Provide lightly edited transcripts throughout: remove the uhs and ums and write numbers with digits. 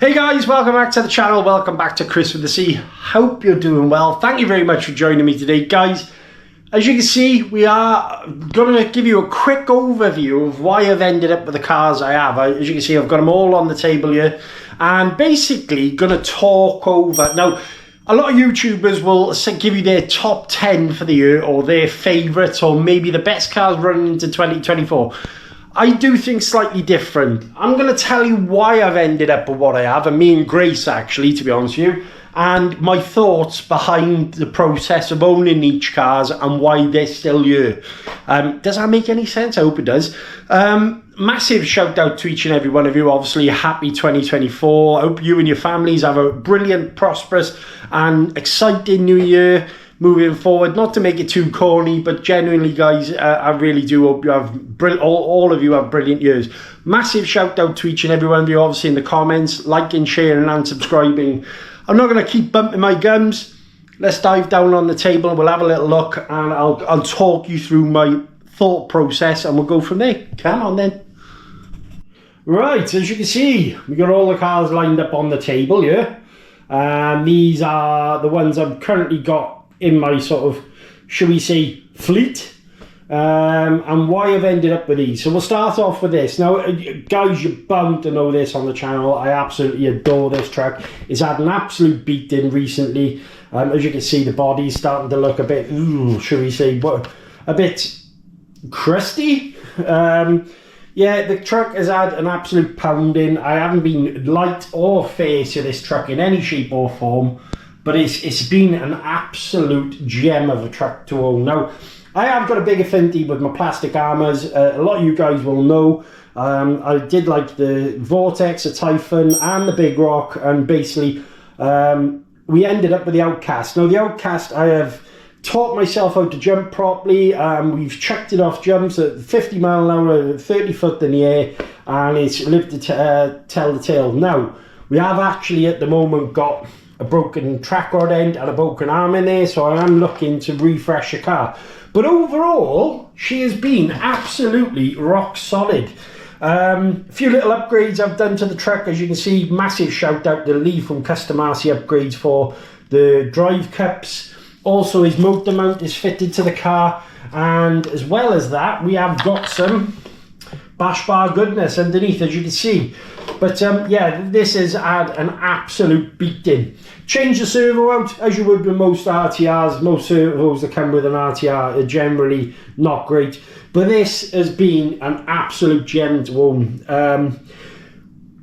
Hey guys, welcome back to the channel. Welcome back to Chris with the C. Hope you're doing well. Thank you very much for joining me today, guys. As you can see, we are going to give you a quick overview of why I've ended up with the cars I have. As you can see, I've got them all on the table here, and basically going to talk over. Now, a lot of YouTubers will give you their top 10 for the year, or their favourites, or maybe the best cars running into 2024. I do things slightly different. I'm going to tell you why I've ended up with what I have, and me and Grace actually, to be honest with you, and my thoughts behind the process of owning each cars and why they're still here. Does that make any sense? I hope it does. Massive shout out to each and every one of you. Obviously, happy 2024. I hope you and your families have a brilliant, prosperous and exciting new year. Moving forward, not to make it too corny, but genuinely, guys, I really do hope you have all of you have brilliant years. Massive shout out to each and every one of you, obviously in the comments, liking, sharing, and subscribing. I'm not going to keep bumping my gums. Let's dive down on the table and we'll have a little look, and I'll talk you through my thought process, and we'll go from there. Come on then. Right, as you can see, we got all the cars lined up on the table here, and these are the ones I've currently got in my sort of, shall we say, fleet, and why I've ended up with these. So we'll start off with this. Now, guys, you're bound to know this on the channel. I absolutely adore this truck. It's had an absolute beating recently. As you can see, the body's starting to look a bit, shall we say, a bit crusty. Yeah, the truck has had an absolute pounding. I haven't been light or fair to this truck in any shape or form. But it's been an absolute gem of a truck to own. Now, I have got a big affinity with my plastic Arrmas. A lot of you guys will know. I did like the Vortex, the Typhon, and the Big Rock. And basically, we ended up with the Outcast. Now, the Outcast, I have taught myself how to jump properly. We've chucked it off jumps at 50 mile an hour, 30 foot in the air. And it's lived to tell the tale. Now, we have actually at the moment got a broken track rod end and a broken arm in there, so I am looking to refresh the car. But overall, she has been absolutely rock solid. A few little upgrades I've done to the truck. As you can see, massive shout out to Lee from Custom RC Upgrades for the drive cups. Also, his motor mount is fitted to the car, and as well as that, we have got some bash bar goodness underneath, as you can see. But yeah, this has had an absolute beating. Change the servo out, as you would with most RTRs. Most servos that come with an RTR are generally not great. But this has been an absolute gem to own.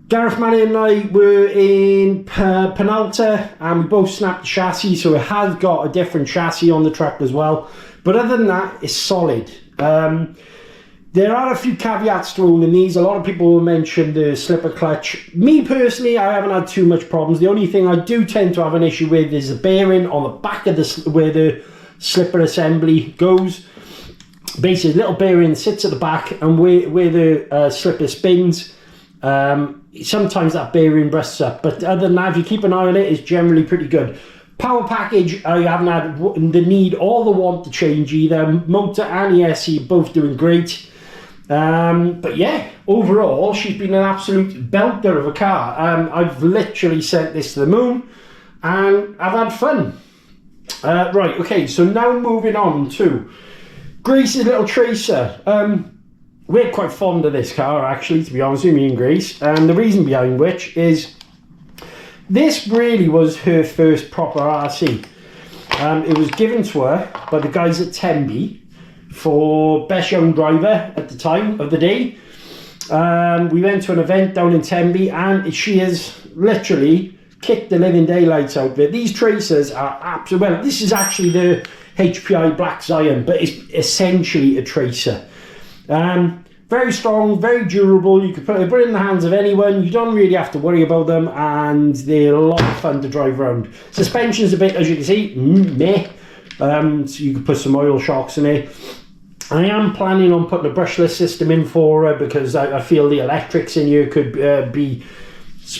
Gareth Manning and I were in Penalta, and we both snapped the chassis, so it has got a different chassis on the truck as well. But other than that, it's solid. There are a few caveats to owning these. A lot of people will mention the slipper clutch. Me personally, I haven't had too much problems. The only thing I do tend to have an issue with is the bearing on the back of where the slipper assembly goes. Basically, a little bearing sits at the back, and where the slipper spins, sometimes that bearing rusts up. But other than that, if you keep an eye on it, it's generally pretty good. Power package, I haven't had the need or the want to change either. Motor and ESC both doing great. But yeah, overall, she's been an absolute belter of a car. I've literally sent this to the moon, and I've had fun. Right, okay, so now moving on to Grace's little Tracer. We're quite fond of this car, actually, to be honest with me and Grace. And the reason behind which is this really was her first proper RC. It was given to her by the guys at Temby for Best Young Driver at the time of the day. We went to an event down in Temby, and she has literally kicked the living daylights out of it. These Tracers are absolutely, well, this is actually the HPI Black Zion, but it's essentially a Tracer. Very strong, very durable. You can put it in the hands of anyone. You don't really have to worry about them, and they're a lot of fun to drive around. Suspension's a bit, as you can see, meh. So you can put some oil shocks in it. I am planning on putting a brushless system in for her, because I feel the electrics in here could be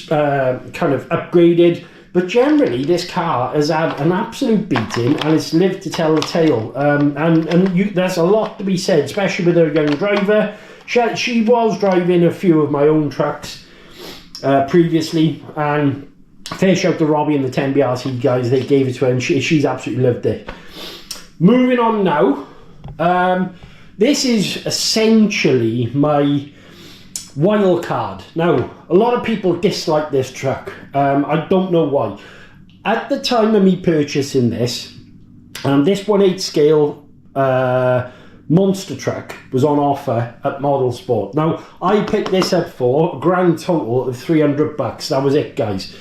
kind of upgraded. But generally, this car has had an absolute beating, and it's lived to tell the tale. There's a lot to be said, especially with her young driver. She was driving a few of my own trucks, previously, and fair shout to Robbie and the 10BRC guys, they gave it to her and she's absolutely loved it. Moving on now, this is essentially my wild card. Now, a lot of people dislike this truck. I don't know why. At the time of me purchasing this 1/8 scale monster truck was on offer at Model Sport. Now, I picked this up for a grand total of $300. That was it, guys.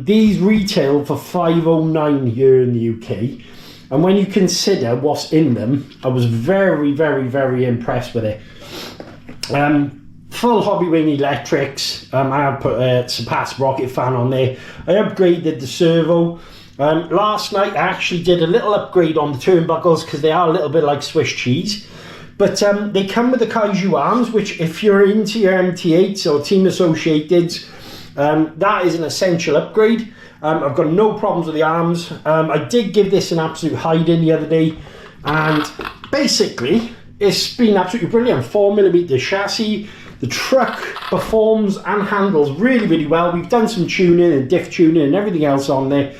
These retail for $509 here in the UK. And when you consider what's in them, I was very, very, very impressed with it. Full Hobbywing electrics. I have put a Surpass rocket fan on there. I upgraded the servo. Last night I actually did a little upgrade on the turnbuckles because they are a little bit like Swiss cheese. But they come with the Kaiju arms, which if you're into your MT8s or Team Associateds, that is an essential upgrade. I've got no problems with the arms. I did give this an absolute hide-in the other day, and basically it's been absolutely brilliant. 4mm chassis. The truck performs and handles really, really well. We've done some tuning and diff tuning and everything else on there,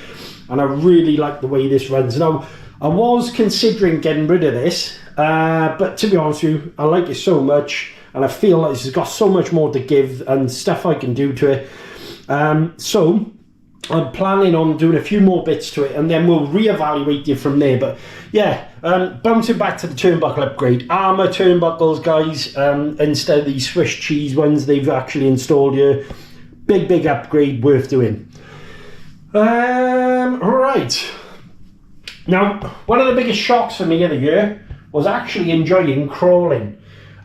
and I really like the way this runs. Now, I was considering getting rid of this, but to be honest with you, I like it so much, and I feel like it's got so much more to give and stuff I can do to it. So I'm planning on doing a few more bits to it, and then we'll reevaluate it from there. But yeah, bouncing back to the turnbuckle upgrade. Arrma turnbuckles, guys, instead of these Swiss cheese ones they've actually installed here. Big upgrade, worth doing. Right. Now, one of the biggest shocks for me of the year was actually enjoying crawling.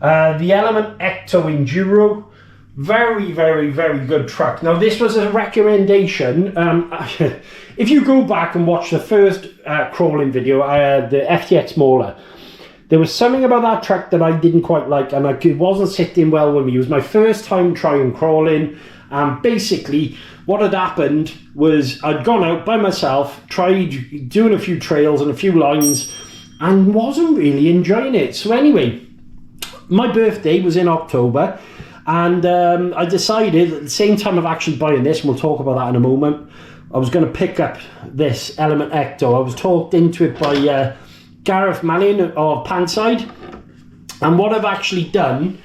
The Element Ecto Enduro. Very, very, very good truck. Now, this was a recommendation. If you go back and watch the first crawling video, the FTX Mauler, there was something about that truck that I didn't quite like, and it wasn't sitting well with me. It was my first time trying crawling, and basically what had happened was I'd gone out by myself, tried doing a few trails and a few lines, and wasn't really enjoying it. So anyway, my birthday was in October, and I decided at the same time of actually buying this, and we'll talk about that in a moment, I was going to pick up this Element Ecto. I was talked into it by Gareth Malin of Panside, and what I've actually done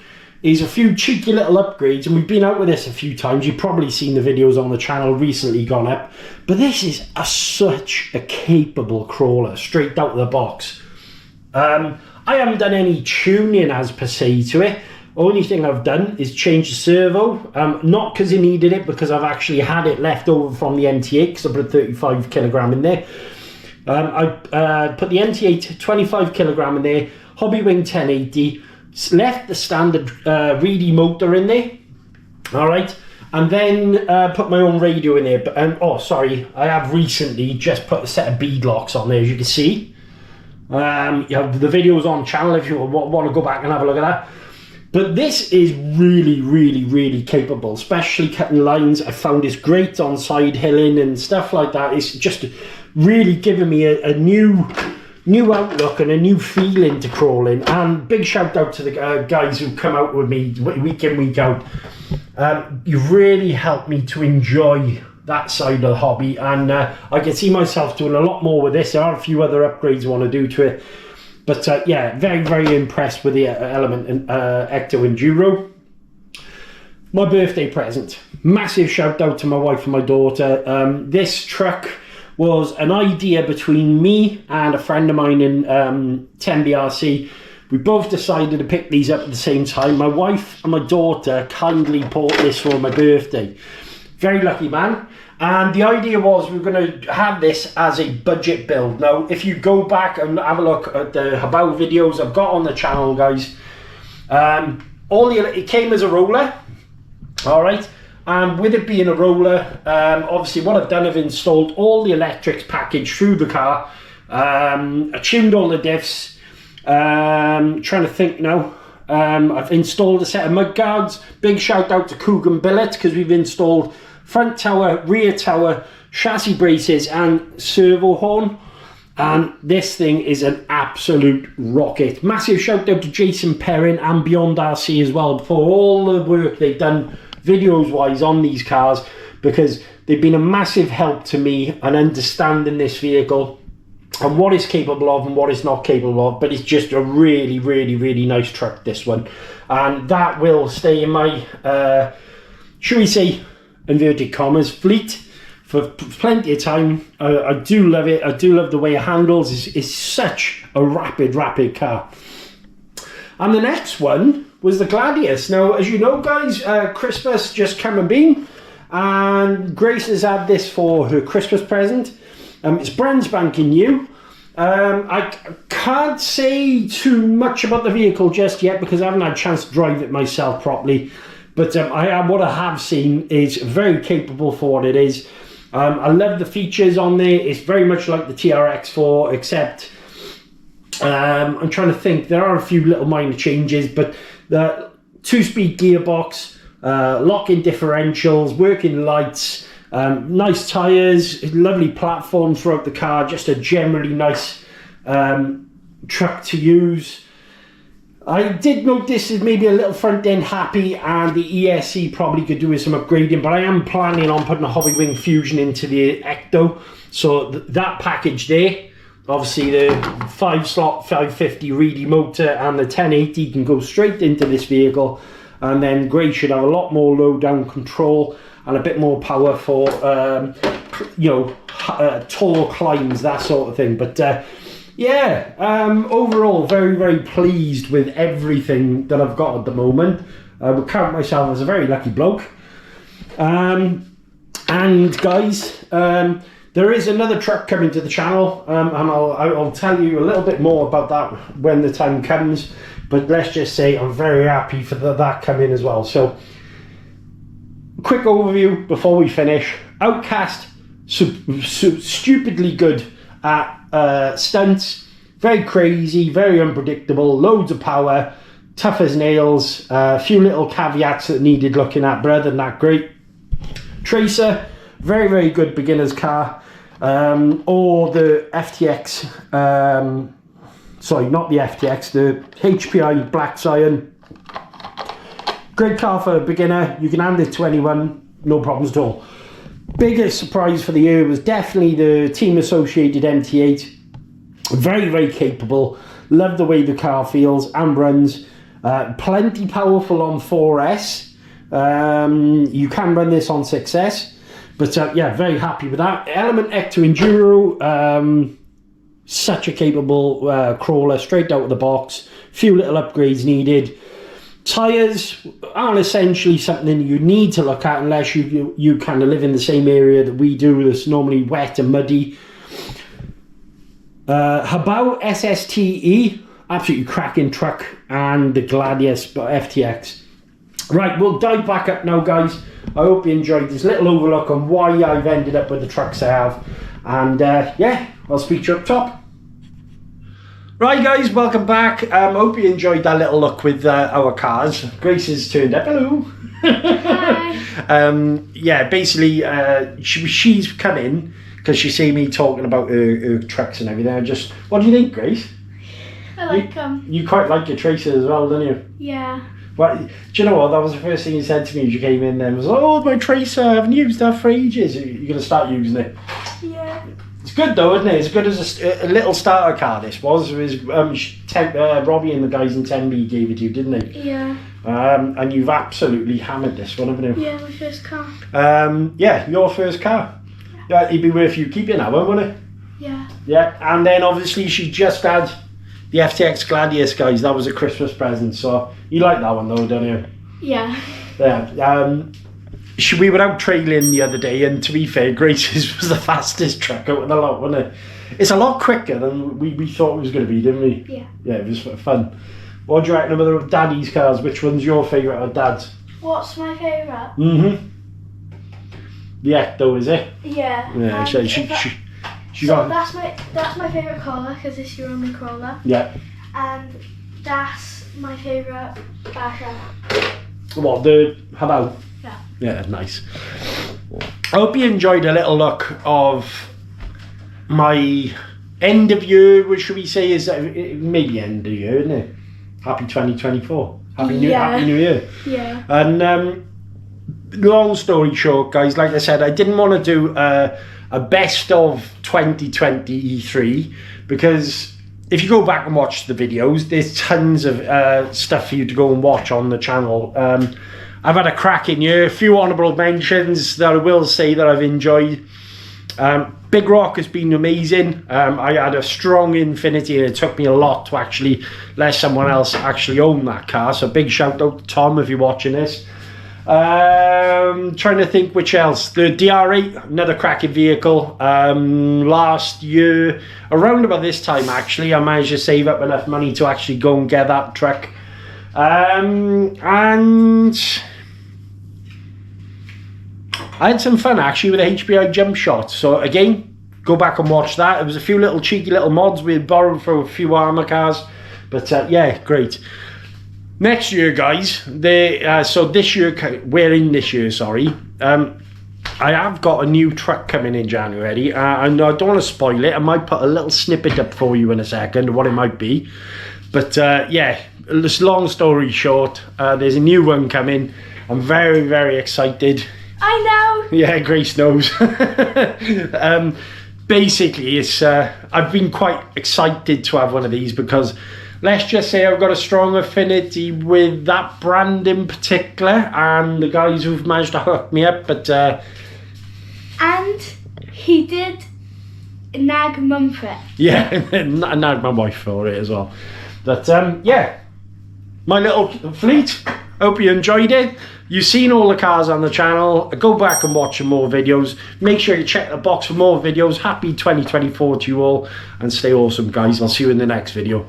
is a few cheeky little upgrades, and we've been out with this a few times. You've probably seen the videos on the channel recently gone up, but this is such a capable crawler straight out of the box. I haven't done any tuning as per se to it. Only thing I've done is change the servo, not because I needed it, because I've actually had it left over from the MT8, because I put a 35 kilogram in there. I put the MT8 25 kilogram in there, Hobbywing 1080, left the standard Reedy motor in there, all right, and then put my own radio in there. But oh, sorry, I have recently just put a set of bead locks on there, as you can see. You have the videos on channel if you want to go back and have a look at that. But this is really, really, really capable, especially cutting lines. I found it's great on side hilling and stuff like that. It's just really giving me a new outlook and a new feeling to crawling. And big shout out to the guys who come out with me week in, week out. You've really helped me to enjoy that side of the hobby, and I can see myself doing a lot more with this. There are a few other upgrades I want to do to it. But yeah, very, very impressed with the Element Ecto Enduro. My birthday present. Massive shout out to my wife and my daughter. This truck was an idea between me and a friend of mine in 10BRC. We both decided to pick these up at the same time. My wife and my daughter kindly bought this for my birthday. Very lucky man. And the idea was we were going to have this as a budget build. Now, if you go back and have a look at the Habaou videos I've got on the channel, guys, it came as a roller, all right? And with it being a roller, obviously what I've done, I've installed all the electrics package through the car. I tuned all the diffs. Trying to think now. I've installed a set of mud guards. Big shout out to Coogan Billet, because we've installed front tower, rear tower, chassis braces and servo horn, and this thing is an absolute rocket. Massive shout out to Jason Perrin and Beyond RC as well for all the work they've done. videos wise on these cars, because they've been a massive help to me and understanding this vehicle and what it's capable of and what it's not capable of. But it's just a really, really, really nice truck, this one, and that will stay in my should we say, inverted commas, fleet for plenty of time. I do love it. I do love the way it handles. It's such a rapid car. And the next one was the Gladius. Now, as you know, guys, Christmas just come and been, and Grace has had this for her Christmas present. It's brand spanking new. I can't say too much about the vehicle just yet because I haven't had a chance to drive it myself properly. But what I have seen is very capable for what it is. I love the features on there. It's very much like the TRX4, except I'm trying to think. There are a few little minor changes, but the 2-speed gearbox, lock-in differentials, working lights, nice tyres, lovely platform throughout the car, just a generally nice truck to use. I did notice is maybe a little front end happy, and the ESC probably could do with some upgrading, but I am planning on putting a Hobbywing Fusion into the Ecto, so that package there, obviously the 5-slot 550 Reedy motor and the 1080 can go straight into this vehicle, and then Grace should have a lot more low down control and a bit more power for tall climbs, that sort of thing. But yeah, overall very, very pleased with everything that I've got at the moment. I would count myself as a very lucky bloke. And guys, there is another truck coming to the channel, and I'll tell you a little bit more about that when the time comes. But let's just say I'm very happy for that coming as well. So, quick overview before we finish. Outcast, stupidly good at stunts, very crazy, very unpredictable, loads of power, tough as nails, a few little caveats that needed looking at, but other than that, great. Tracer, very, very good beginner's car, or the FTX, sorry, not the FTX, the HPI Black Cyan. Great car for a beginner, you can hand it to anyone, no problems at all. Biggest surprise for the year was definitely the team associated MT8. Very, very capable. Love the way the car feels and runs. Plenty powerful on 4S. You can run this on 6S. But yeah, very happy with that. Element Ecto Enduro. Such a capable crawler, straight out of the box. Few little upgrades needed. Tyres aren't essentially something you need to look at unless you kind of live in the same area that we do. That's normally wet and muddy. Habaou SSTE, absolutely cracking truck, and the Gladius FTX. Right, we'll dive back up now, guys. I hope you enjoyed this little overlook on why I've ended up with the trucks I have. And yeah, I'll speak to you up top. Right, guys, welcome back. Hope you enjoyed that little look with our cars. Grace has turned up. Hello. Hi. Yeah, basically, she's come in because she see me talking about her trucks and everything. What do you think, Grace? I like them. You quite like your Tracer as well, don't you? Yeah. Well, do you know what? That was the first thing you said to me as you came in then. Was, oh, my Tracer, I haven't used that for ages. You're going to start using it? Yeah. It's good though, isn't it? It's good as a little starter car, this was. It was Robbie and the guys in 10B gave it to you, didn't they? Yeah. And you've absolutely hammered this one, haven't you? Yeah, my first car. Yeah, your first car. Yeah, it'd be worth you keeping that one, wouldn't it? Yeah. Yeah, and then obviously she just had the FTX Gladius, guys. That was a Christmas present, so you like that one though, don't you? Yeah. Yeah. We were out trailing the other day, and to be fair, Grace's was the fastest truck out of the lot, wasn't it? It's a lot quicker than we thought it was going to be, didn't we? Yeah. Yeah, it was fun. What do you reckon of Daddy's cars? Which one's your favourite of Dad's? What's my favourite? The Ecto, is it? Yeah. Yeah, she got... That's my favourite crawler because it's your only crawler. Yeah. And that's my favourite basher. What, the Habaou? Yeah. Yeah, nice. I hope you enjoyed a little look of my end of year, which should we say is maybe end of year, isn't it? Happy 2024. Happy New Year. Yeah. And long story short, guys, like I said, I didn't want to do a best of 2023 because if you go back and watch the videos, there's tons of stuff for you to go and watch on the channel. I've had a cracking year, a few honourable mentions that I will say that I've enjoyed. Big Rock has been amazing. I had a strong Infinity and it took me a lot to actually let someone else actually own that car. So big shout out to Tom if you're watching this. Trying to think which else. The DR8, another cracking vehicle. Last year, around about this time actually, I managed to save up enough money to actually go and get that truck. And I had some fun actually with the HPI jump shot. So again, go back and watch that. It was a few little cheeky little mods we had borrowed for a few Arrma cars. But yeah, great. Next year, guys, so this year, we're in this year, sorry. I have got a new truck coming in January. And I don't want to spoil it. I might put a little snippet up for you in a second of what it might be. But yeah, this long story short, there's a new one coming. I'm very, very excited. I know. Yeah, Grace knows. Basically, it's I've been quite excited to have one of these because let's just say I've got a strong affinity with that brand in particular and the guys who've managed to hook me up. But and he did nag mum for it. yeah, and nag my wife for it as well. But yeah, my little fleet. Hope you enjoyed it. You've seen all the cars on the channel. Go back and watch some more videos. Make sure you check the box for more videos. Happy 2024 to you all and stay awesome, guys. I'll see you in the next video.